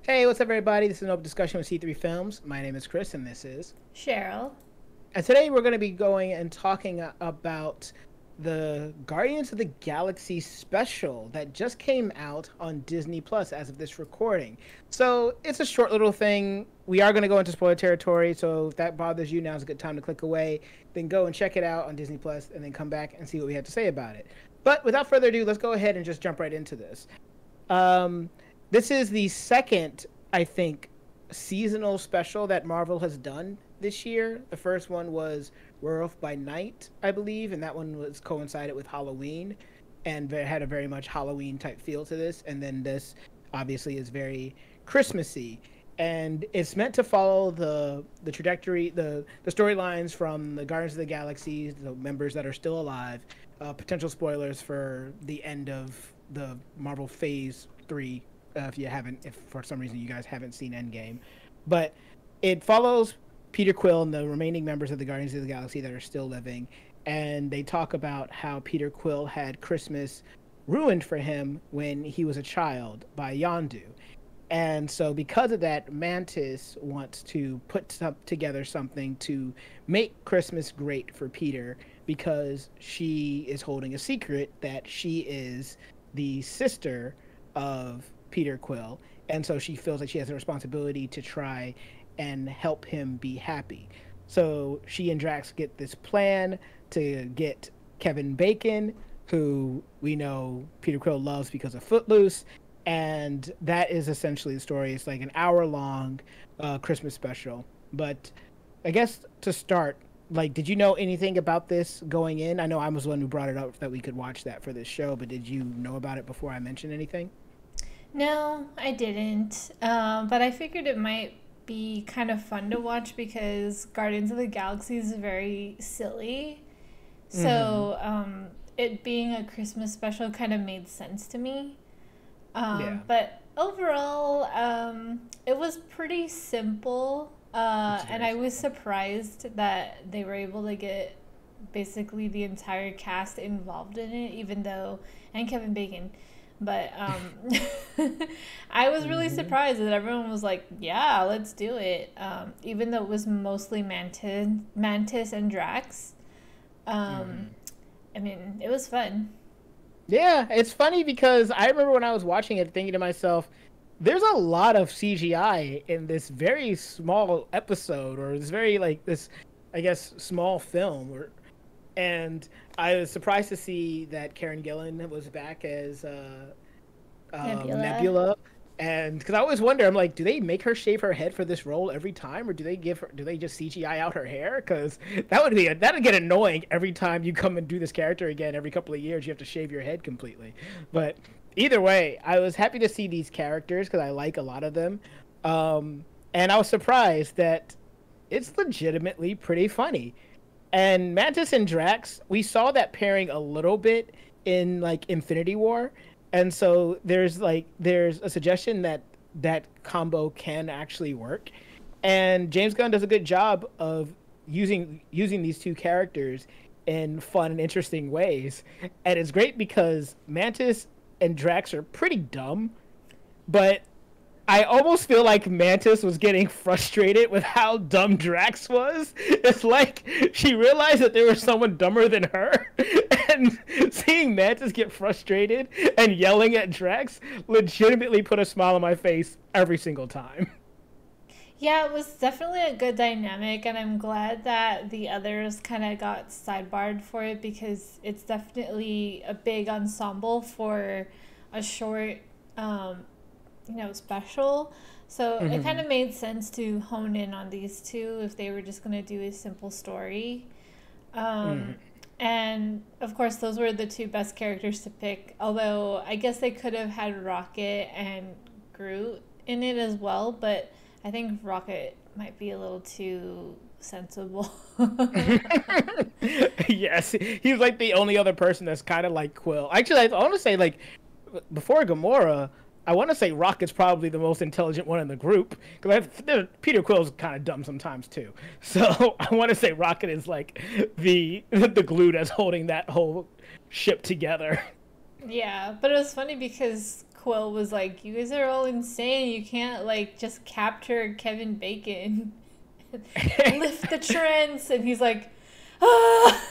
Hey, what's up, everybody? This is an open discussion with C3 Films. My name is Chris, and this is. Cheryl. And today we're going to be going and talking about the Guardians of the Galaxy special that just came out on Disney Plus as of this recording. So it's a short little thing. We are going to go into spoiler territory, so if that bothers you, now's a good time to click away. Then go and check it out on Disney Plus, and then come back and see what we have to say about it. But without further ado, let's go ahead and just jump right into this. Um, this is the second, I think, seasonal special that Marvel has done this year. The first one was Werewolf by Night, I believe, and that one was coincided with Halloween, and had a very much Halloween type feel to this. And then this obviously is very Christmassy, and it's meant to follow the trajectory, the storylines from the Guardians of the Galaxy, the members that are still alive. Potential spoilers for the end of the Marvel Phase 3 if for some reason you guys haven't seen Endgame. But it follows Peter Quill and the remaining members of the Guardians of the Galaxy that are still living, and they talk about how Peter Quill had Christmas ruined for him when he was a child by Yondu. And so because of that, Mantis wants to put together something to make Christmas great for Peter, because she is holding a secret that she is the sister of Peter Quill, and so she feels like she has a responsibility to try and help him be happy. So she and Drax get this plan to get Kevin Bacon, who we know Peter Quill loves because of Footloose, and that is essentially the story. It's like an hour-long Christmas special. But I guess to start, like, did you know anything about this going in? I know I was the one who brought it up that we could watch that for this show, but did you know about it before I mentioned anything? No, I didn't. But I figured it might be kind of fun to watch because Guardians of the Galaxy is very silly. Mm-hmm. So it being a Christmas special kind of made sense to me. Yeah. But overall, it was pretty simple. It's And very I was simple. surprised that they were able to get basically the entire cast involved in it, even though, and Kevin Bacon. But I was really Mm-hmm. surprised that everyone was like, "Yeah, let's do it." Even though it was mostly Mantis and Drax. Um, Mm-hmm. I mean, it was fun. Yeah, it's funny because I remember when I was watching it thinking to myself, there's a lot of CGI in this very small episode, or this very, like, this, I guess, small film. And I was surprised to see that Karen Gillan was back as Nebula. Nebula. And because I always wonder, I'm like, do they make her shave her head for this role every time, or do they just CGI out her hair? Because that'd get annoying every time you come and do this character again. Every couple of years, you have to shave your head completely. But either way, I was happy to see these characters because I like a lot of them, and I was surprised that it's legitimately pretty funny. And Mantis and Drax, we saw that pairing a little bit in like Infinity War, and so there's a suggestion that that combo can actually work. And James Gunn does a good job of using these two characters in fun and interesting ways. And it's great because Mantis and Drax are pretty dumb, but I almost feel like Mantis was getting frustrated with how dumb Drax was. It's like she realized that there was someone dumber than her, and seeing Mantis get frustrated and yelling at Drax legitimately put a smile on my face every single time. Yeah, it was definitely a good dynamic, and I'm glad that the others kind of got sidebarred for it because it's definitely a big ensemble for a short, um, special. So it kind Mm-hmm. of made sense to hone in on these two if they were just going to do a simple story. Um, Mm-hmm. and of course, those were the two best characters to pick. Although I guess they could have had Rocket and Groot in it as well, but I think Rocket might be a little too sensible. Yes, he's like the only other person that's kind of like Quill. Actually, I want to say, like, before Gamora, I want to say Rocket's probably the most intelligent one in the group, because Peter Quill's kind of dumb sometimes too. So I want to say Rocket is like the glue that's holding that whole ship together. Yeah, but it was funny because Quill was like, "You guys are all insane. You can't like just capture Kevin Bacon, lift the trends." And he's like, "Ah."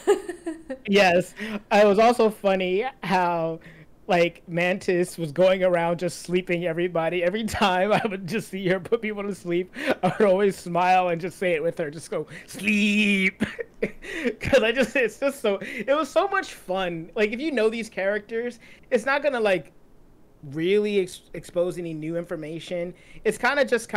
Yes, it was also funny how like Mantis was going around just sleeping everybody. Every time I would just see her put people to sleep, I would always smile and just say it with her, just go sleep, because it's just so it was so much fun. Like if you know these characters, it's not gonna like really expose any new information. It's kind of just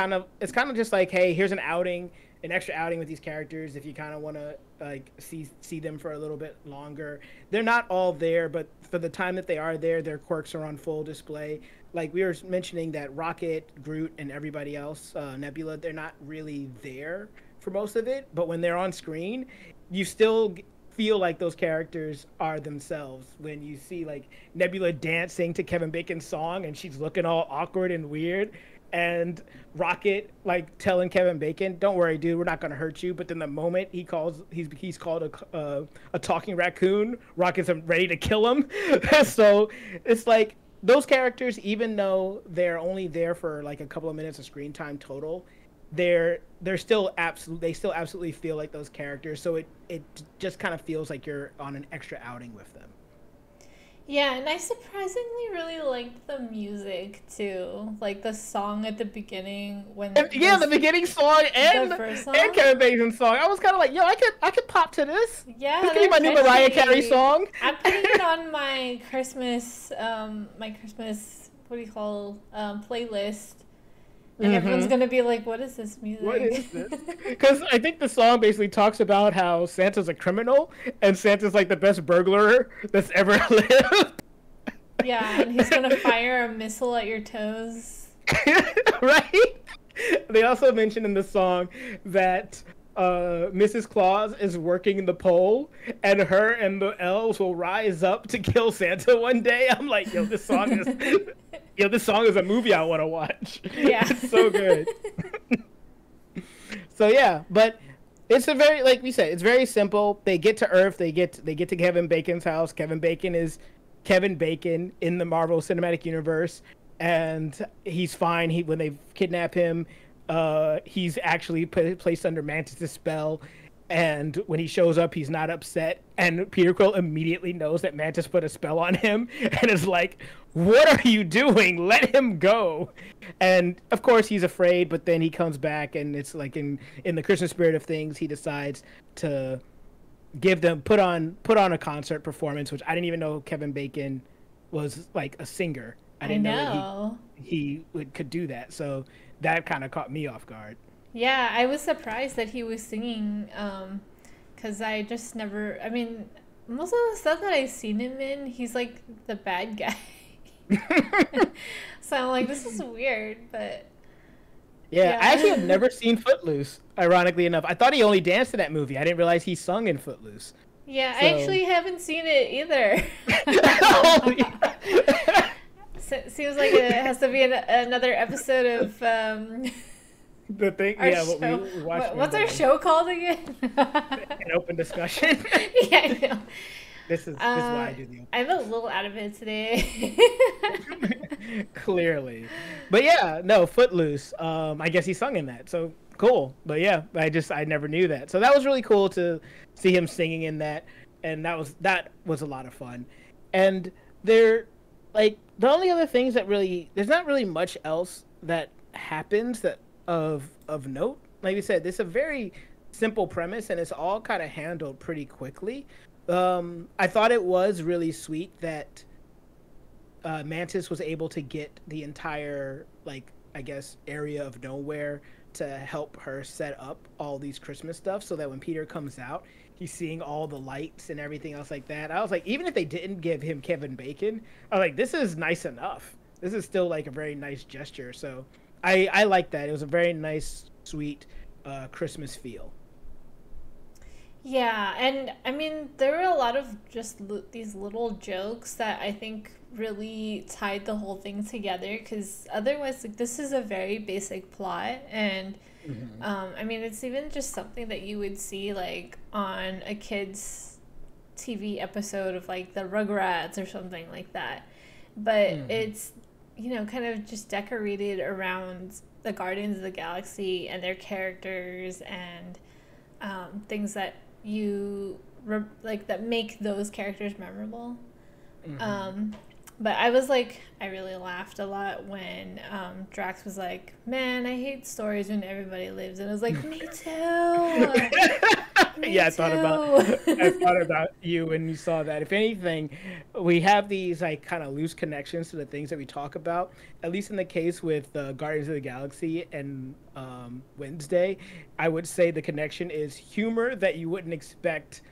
like, hey, here's an outing, an extra outing with these characters. If you kind of want to like see them for a little bit longer, they're not all there, but for the time that they are there, their quirks are on full display. Like we were mentioning that Rocket, Groot, and everybody else, Nebula, they're not really there for most of it, but when they're on screen, you still feel like those characters are themselves when you see like Nebula dancing to Kevin Bacon's song and she's looking all awkward and weird, and Rocket like telling Kevin Bacon, "Don't worry, dude, we're not gonna hurt you." But then the moment he's called a talking raccoon, Rocket's ready to kill him. So it's like those characters, even though they're only there for like a couple of minutes of screen time total, they're still they still absolutely feel like those characters. So it just kind of feels like you're on an extra outing with them. Yeah, and I surprisingly really liked the music too. Like the song at the beginning when Yeah, the beginning song the first song. and Kevin Bacon's song. I was kind of like, yo, I could pop to this. Yeah, This could be my new Mariah Carey song. I'm putting it on my Christmas what do you call playlist. And everyone's gonna be like, "What is this music? What is this?" Because I think the song basically talks about how Santa's a criminal and Santa's like the best burglar that's ever lived. Yeah, and he's gonna fire a missile at your toes. Right? They also mention in the song that Mrs. Claus is working the pole, and her and the elves will rise up to kill Santa one day. I'm like, yo, this song is a movie I want to watch. Yeah, it's so good. So yeah, but it's a very, like we said, it's very simple. They get to Earth. They get to Kevin Bacon's house. Kevin Bacon is Kevin Bacon in the Marvel Cinematic Universe, and he's fine. When they kidnap him, he's actually placed under Mantis' spell, and when he shows up, he's not upset. And Peter Quill immediately knows that Mantis put a spell on him, and is like, "What are you doing? Let him go!" And of course, he's afraid. But then he comes back, and it's like in the Christmas spirit of things, he decides to put on a concert performance, which I didn't even know Kevin Bacon was like a singer. I didn't know that he could do that. So that kind of caught me off guard. Yeah, I was surprised that he was singing, because I just never, I mean, most of the stuff that I've seen him in, he's like the bad guy. So I'm like, this is weird, but... Yeah, I actually have never seen Footloose, ironically enough. I thought he only danced in that movie. I didn't realize he sung in Footloose. Yeah, I actually haven't seen it either. Oh, yeah. Seems like it has to be another episode of... The thing, we watched. What's our show called again? An open discussion. Yeah, I know. This is why I do the open. I'm a little out of it today. Clearly, but yeah, no, Footloose. I guess he sung in that, so cool. But yeah, I never knew that, so that was really cool to see him singing in that, and that was a lot of fun. And the only other things that really, there's not really much else that happens that of note. Like we said, this is a very simple premise, and it's all kind of handled pretty quickly. I thought it was really sweet that Mantis was able to get the entire, like, I guess, area of nowhere to help her set up all these Christmas stuff, so that when Peter comes out, he's seeing all the lights and everything else like that. I was like, even if they didn't give him Kevin Bacon, I was like, this is nice enough. This is still like a very nice gesture. So I like that. It was a very nice, sweet Christmas feel. Yeah, and I mean, there were a lot of just these little jokes that I think really tied the whole thing together, because otherwise, like, this is a very basic plot, and I mean, it's even just something that you would see like on a kid's TV episode of like the Rugrats or something like that. But it's, kind of just decorated around the Guardians of the Galaxy and their characters and things that like that make those characters memorable. Mm-hmm. But I was like, I really laughed a lot when Drax was like, "Man, I hate stories when everybody lives," and I was like, "Me too." Yeah, I thought about you when you saw that. If anything, we have these like kind of loose connections to the things that we talk about. At least in the case with Guardians of the Galaxy and Wednesday, I would say the connection is humor that you wouldn't expect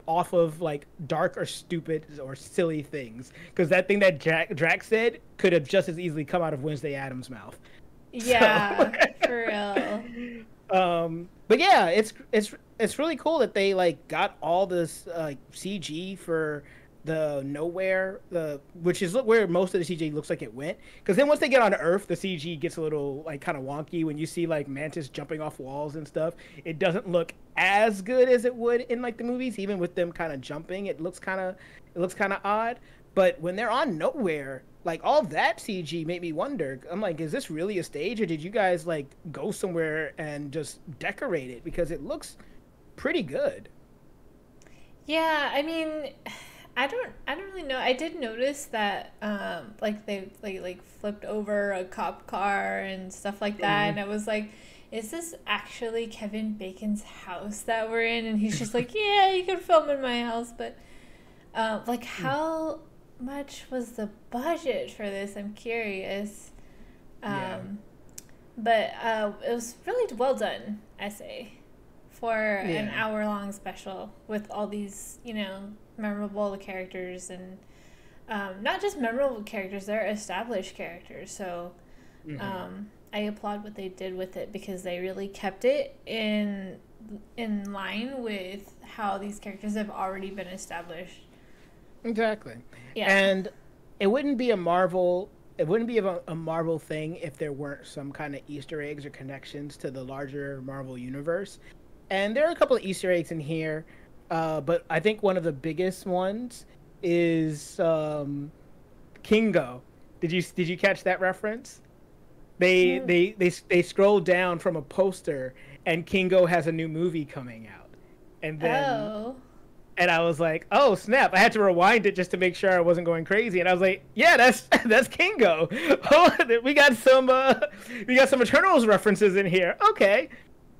off of like dark or stupid or silly things, because that thing that Drax said could have just as easily come out of Wednesday Addams' mouth. Yeah, so. For real. But yeah, it's really cool that they like got all this like CG for the Nowhere, which is where most of the CG looks like it went. Because then once they get on Earth, the CG gets a little like kind of wonky. When you see like Mantis jumping off walls and stuff, it doesn't look as good as it would in like the movies. Even with them kind of jumping, it looks kind of odd. But when they're on Nowhere, like all that CG made me wonder. I'm like, is this really a stage, or did you guys like go somewhere and just decorate it? Because it looks pretty good. Yeah, I mean, I don't really know. I did notice that like they like flipped over a cop car and stuff like that, and I was like, is this actually Kevin Bacon's house that we're in? And he's just like, yeah, you can film in my house, but like how much was the budget for this? I'm curious. But it was really well done essay for an hour-long special with all these, memorable characters, and not just memorable characters, they're established characters. So I applaud what they did with it, because they really kept it in line with how these characters have already been established. Exactly. Yeah. And it wouldn't be a Marvel thing if there weren't some kind of Easter eggs or connections to the larger Marvel universe. And there are a couple of Easter eggs in here, but I think one of the biggest ones is Kingo. Did you catch that reference? They scroll down from a poster, and Kingo has a new movie coming out, and then and I was like, oh snap! I had to rewind it just to make sure I wasn't going crazy, and I was like, yeah, that's Kingo. Oh, we got some Eternals references in here. Okay.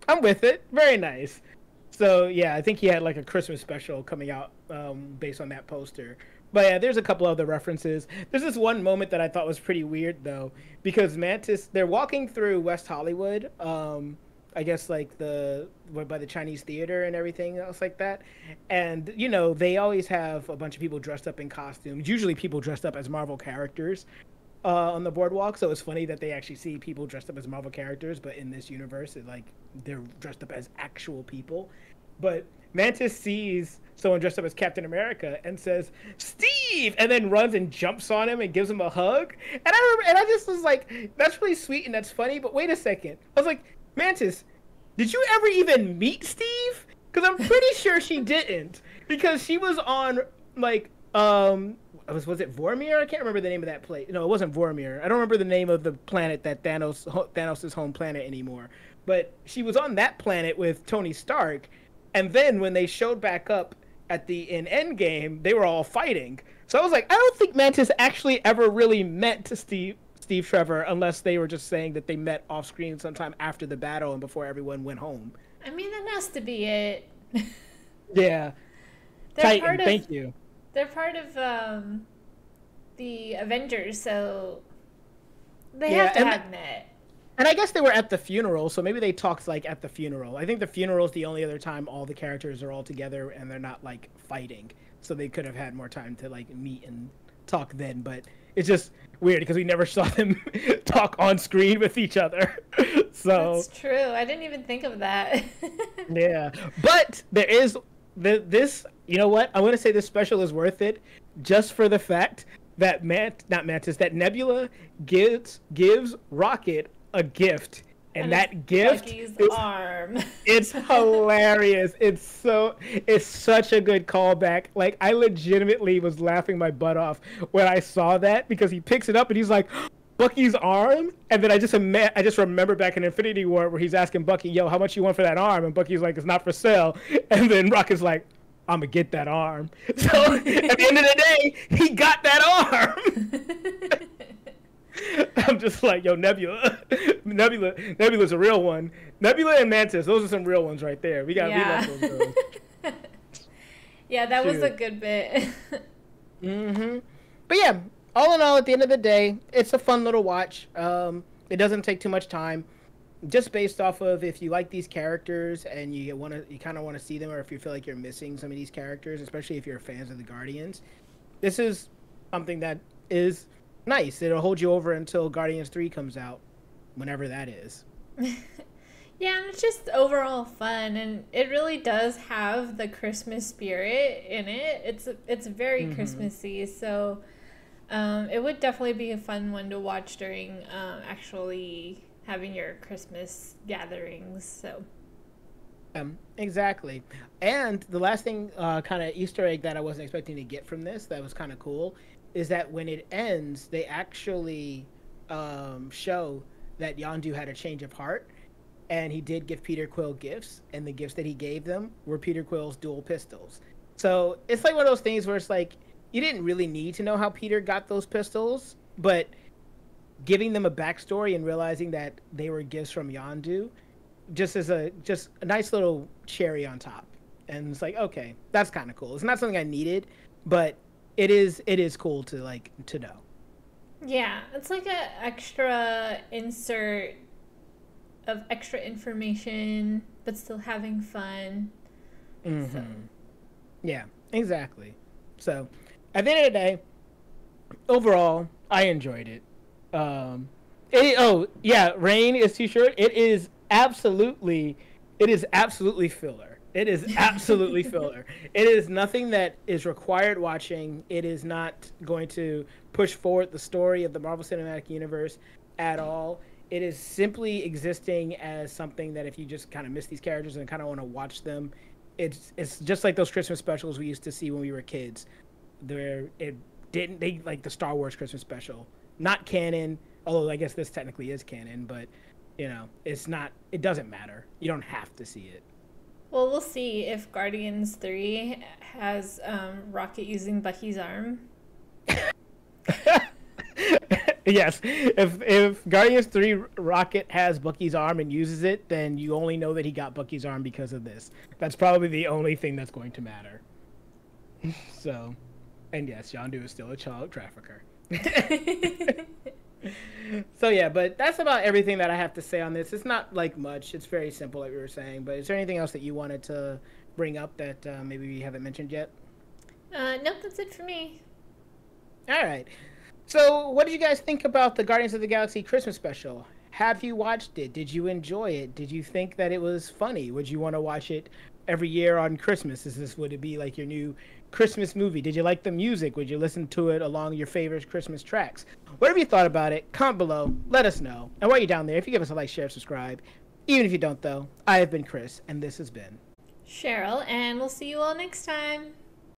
I'm with it. Very nice. So yeah, I think he had like a Christmas special coming out based on that poster. But yeah, there's a couple other references. There's this one moment that I thought was pretty weird though, because Mantis, they're walking through West Hollywood, I guess like by the Chinese theater and everything else like that. And they always have a bunch of people dressed up in costumes, usually people dressed up as Marvel characters. On the boardwalk, so it's funny that they actually see people dressed up as Marvel characters, but in this universe, they're dressed up as actual people. But Mantis sees someone dressed up as Captain America and says, "Steve!" and then runs and jumps on him and gives him a hug. And I just was like, that's really sweet and that's funny, but wait a second. I was like, Mantis, did you ever even meet Steve? Because I'm pretty sure she didn't, because she was on like was it Vormir? I can't remember the name of that place. No, it wasn't Vormir. I don't remember the name of the planet that Thanos' home planet anymore. But she was on that planet with Tony Stark, and then when they showed back up in Endgame, they were all fighting. So I was like, I don't think Mantis actually ever really met Steve Trevor, unless they were just saying that they met off screen sometime after the battle and before everyone went home. I mean, that has to be it. Yeah. Titan, thank you. They're part of the Avengers, so they have to have met. And I guess they were at the funeral, so maybe they talked like at the funeral. I think the funeral is the only other time all the characters are all together and they're not like fighting. So they could have had more time to like meet and talk then. But it's just weird because we never saw them talk on screen with each other. So that's true. I didn't even think of that. Yeah, but there is this. You know what? I'm going to say this special is worth it just for the fact that that Nebula gives Rocket a gift And And it's that gift Bucky's is arm. it's hilarious. It's such a good callback. Like I legitimately was laughing my butt off when I saw that because he picks it up and he's like, Bucky's arm, and then I just remember back in Infinity War where he's asking Bucky, "Yo, how much you want for that arm?" And Bucky's like, "It's not for sale." And then Rocket's like, "I'm gonna get that arm." So at the end of the day, he got that arm. I'm just like, yo, Nebula's a real one. Nebula and Mantis, those are some real ones right there. We love those girls. Yeah, that was Shoot. a good bit. But yeah, all in all, at the end of the day, it's a fun little watch. It doesn't take too much time. Just based off of if you like these characters and you kind of want to see them, or if you feel like you're missing some of these characters, especially if you're fans of the Guardians, this is something that is nice. It'll hold you over until Guardians 3 comes out, whenever that is. Yeah, and it's just overall fun, and it really does have the Christmas spirit in it. It's very Christmassy, so it would definitely be a fun one to watch during actually having your Christmas gatherings. So Exactly. And the last thing, kind of Easter egg that I wasn't expecting to get from this, that was kind of cool, is that when it ends, they actually show that Yondu had a change of heart, and he did give Peter Quill gifts, and the gifts that he gave them were Peter Quill's dual pistols. So it's like one of those things where it's like, you didn't really need to know how Peter got those pistols, but giving them a backstory and realizing that they were gifts from Yondu just a nice little cherry on top. And it's like, okay, that's kind of cool. It's not something I needed, but it is cool to know. yeah, it's like a extra insert of extra information, but still having fun. So. Yeah, exactly. So at the end of the day, overall, I enjoyed it. Rain is too short. It is absolutely filler. It is absolutely filler. It is nothing that is required watching. It is not going to push forward the story of the Marvel Cinematic Universe at all. It is simply existing as something that if you just kind of miss these characters and kind of want to watch them, it's just like those Christmas specials we used to see when we were kids. They like the Star Wars Christmas special, not canon, although I guess this technically is canon, but it's not. It doesn't matter. You don't have to see it. Well, we'll see if Guardians 3 has Rocket using Bucky's arm. Yes, if Guardians 3 Rocket has Bucky's arm and uses it, then you only know that he got Bucky's arm because of this. That's probably the only thing that's going to matter. So, and yes, Yondu is still a child trafficker. So yeah, but that's about everything that I have to say on this. It's not like much. It's very simple, like we were saying. But is there anything else that you wanted to bring up that maybe we haven't mentioned yet? Nope, that's it for me. All right. So what did you guys think about the Guardians of the Galaxy Christmas special? Have you watched it? Did you enjoy it? Did you think that it was funny? Would you want to watch it every year on Christmas? Would it be like your new Christmas movie? Did you like the music? Would you listen to it along your favorite Christmas tracks? Whatever you thought about it, comment below. Let us know. And while you're down there, if you give us a like, share, subscribe. Even if you don't, though, I have been Chris, and this has been Cheryl, and we'll see you all next time.